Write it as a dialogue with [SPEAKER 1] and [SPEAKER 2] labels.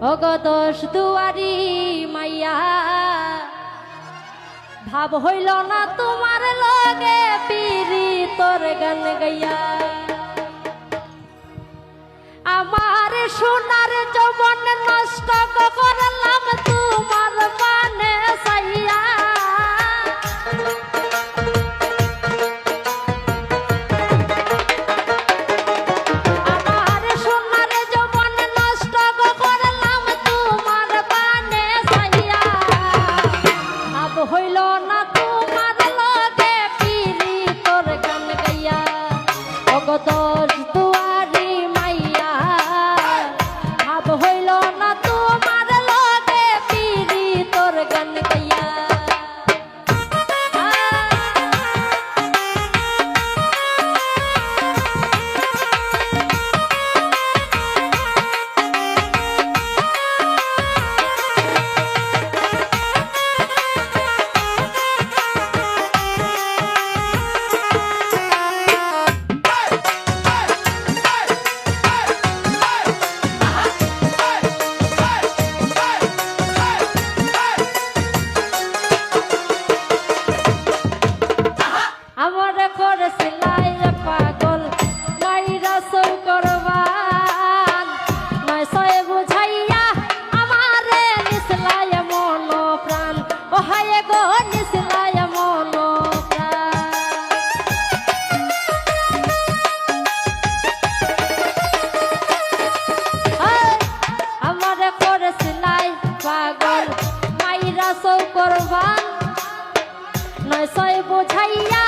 [SPEAKER 1] ওগো দোষ দুয়ারি মাইয়া ভাব হইল না তোমার লগে পিরি তোর গান গাইয়া আমার সোনার যৌবন নষ্ট করলাম তোমার পানে চাইয়া আমার সোনার যৌবন নষ্ট করলাম তোমার পানে চাইয়া ভাব হইল না তোমার লগে পিরি তোর গান গাইয়া ওগো দোষ দুয়ারি মাইয়া ভাব হইল না তোমার লগে পিরি তোর গান গাইয়া আমার করেছিলাই পাগল মাইরা সৌ করবান নয় সয়ে বুঝাইয়া আমারে নিসলাই মন প্রাণ ও হায় গো নিসলাই মন প্রাণ আমারে করেছিলাই পাগল মাইরা সৌ করবান নয় সয়ে বুঝাইয়া